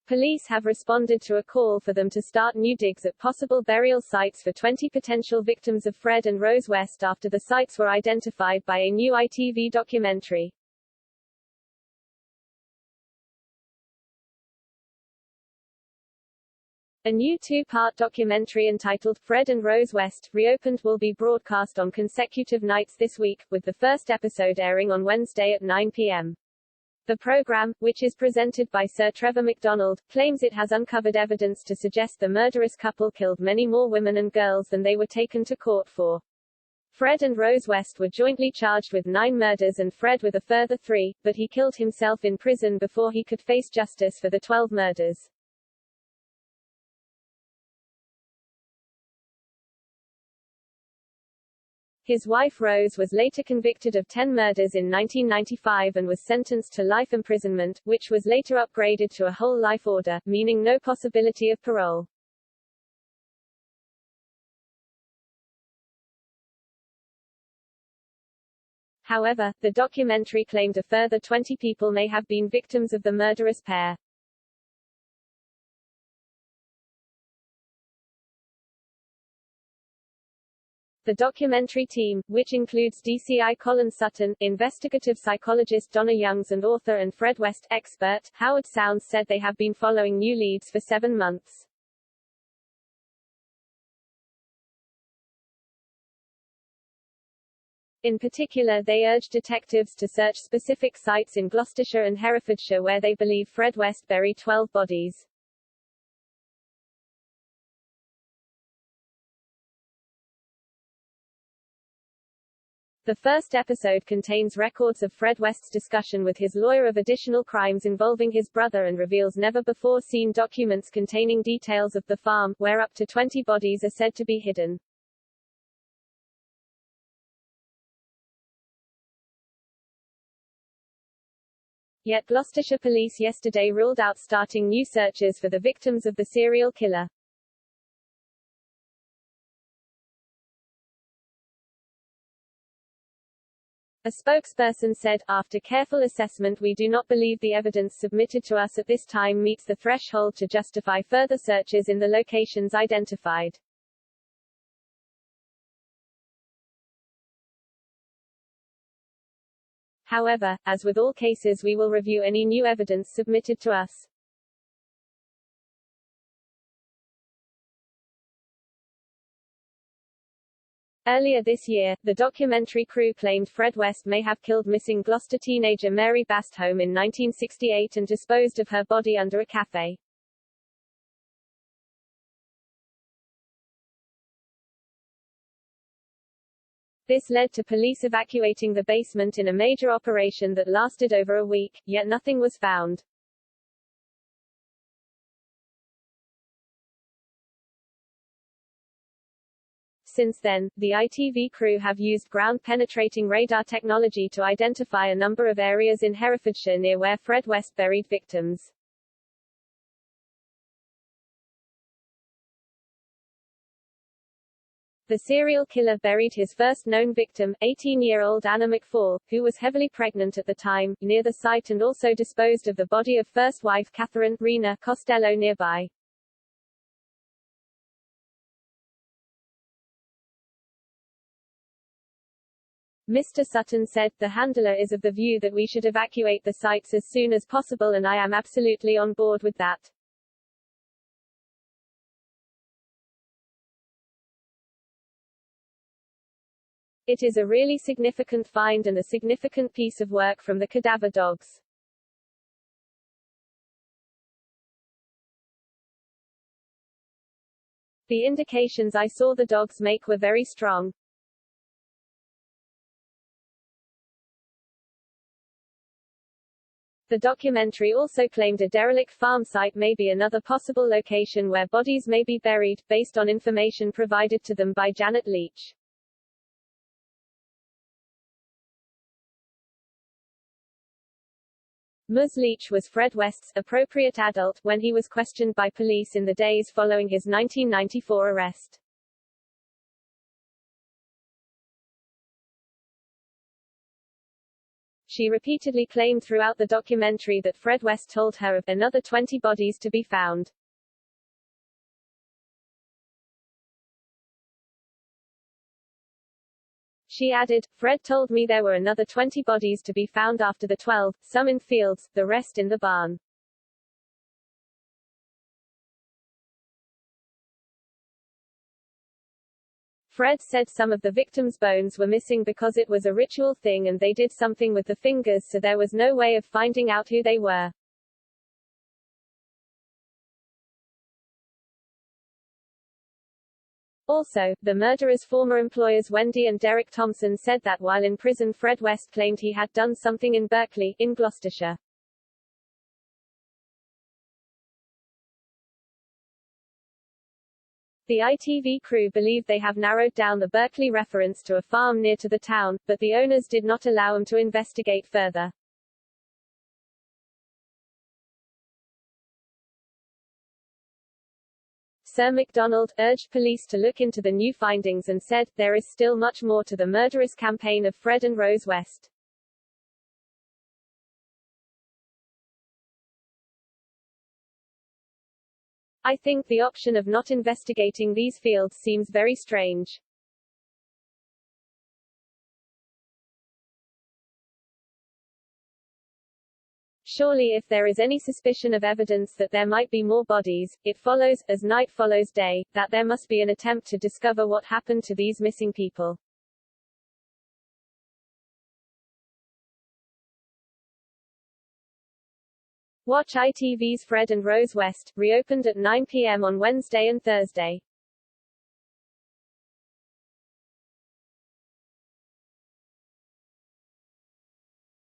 Police have responded to a call for them to start new digs at possible burial sites for 20 potential victims of Fred and Rose West after the sites were identified by a new ITV documentary. A new two-part documentary entitled Fred and Rose West, Reopened will be broadcast on consecutive nights this week, with the first episode airing on Wednesday at 9 p.m. The program, which is presented by Sir Trevor McDonald, claims it has uncovered evidence to suggest the murderous couple killed many more women and girls than they were taken to court for. Fred and Rose West were jointly charged with 9 murders and Fred with a further 3, but he killed himself in prison before he could face justice for the 12 murders. His wife Rose was later convicted of 10 murders in 1995 and was sentenced to life imprisonment, which was later upgraded to a whole life order, meaning no possibility of parole. However, the documentary claimed a further 20 people may have been victims of the murderous pair. The documentary team, which includes DCI Colin Sutton, investigative psychologist Donna Youngs and author and Fred West expert, Howard Sounds, said they have been following new leads for 7 months. In particular, they urged detectives to search specific sites in Gloucestershire and Herefordshire where they believe Fred West buried 12 bodies. The first episode contains records of Fred West's discussion with his lawyer of additional crimes involving his brother and reveals never-before-seen documents containing details of the farm, where up to 20 bodies are said to be hidden. Yet Gloucestershire Police yesterday ruled out starting new searches for the victims of the serial killer. A spokesperson said, "After careful assessment, we do not believe the evidence submitted to us at this time meets the threshold to justify further searches in the locations identified." However, as with all cases, we will review any new evidence submitted to us. Earlier this year, the documentary crew claimed Fred West may have killed missing Gloucester teenager Mary Bastholm in 1968 and disposed of her body under a cafe. This led to police evacuating the basement in a major operation that lasted over a week, yet nothing was found. Since then, the ITV crew have used ground-penetrating radar technology to identify a number of areas in Herefordshire near where Fred West buried victims. The serial killer buried his first known victim, 18-year-old Anna McFall, who was heavily pregnant at the time, near the site and also disposed of the body of first wife Catherine Rena Costello nearby. Mr. Sutton said, "The handler is of the view that we should evacuate the sites as soon as possible and I am absolutely on board with that." It is a really significant find and a significant piece of work from the cadaver dogs. The indications I saw the dogs make were very strong. The documentary also claimed a derelict farm site may be another possible location where bodies may be buried, based on information provided to them by Janet Leach. Ms. Leach was Fred West's appropriate adult when he was questioned by police in the days following his 1994 arrest. She repeatedly claimed throughout the documentary that Fred West told her of another 20 bodies to be found. She added, Fred told me there were another 20 bodies to be found after the 12, some in fields, the rest in the barn. Fred said some of the victims' bones were missing because it was a ritual thing and they did something with the fingers, so there was no way of finding out who they were. Also, the murderers' former employers Wendy and Derek Thompson said that while in prison Fred West claimed he had done something in Berkeley, in Gloucestershire. The ITV crew believe they have narrowed down the Berkeley reference to a farm near to the town, but the owners did not allow them to investigate further. Sir MacDonald urged police to look into the new findings and said, there is still much more to the murderous campaign of Fred and Rose West. I think the option of not investigating these fields seems very strange. Surely if there is any suspicion of evidence that there might be more bodies, it follows, as night follows day, that there must be an attempt to discover what happened to these missing people. Watch ITV's Fred and Rose West, reopened at 9 p.m. on Wednesday and Thursday.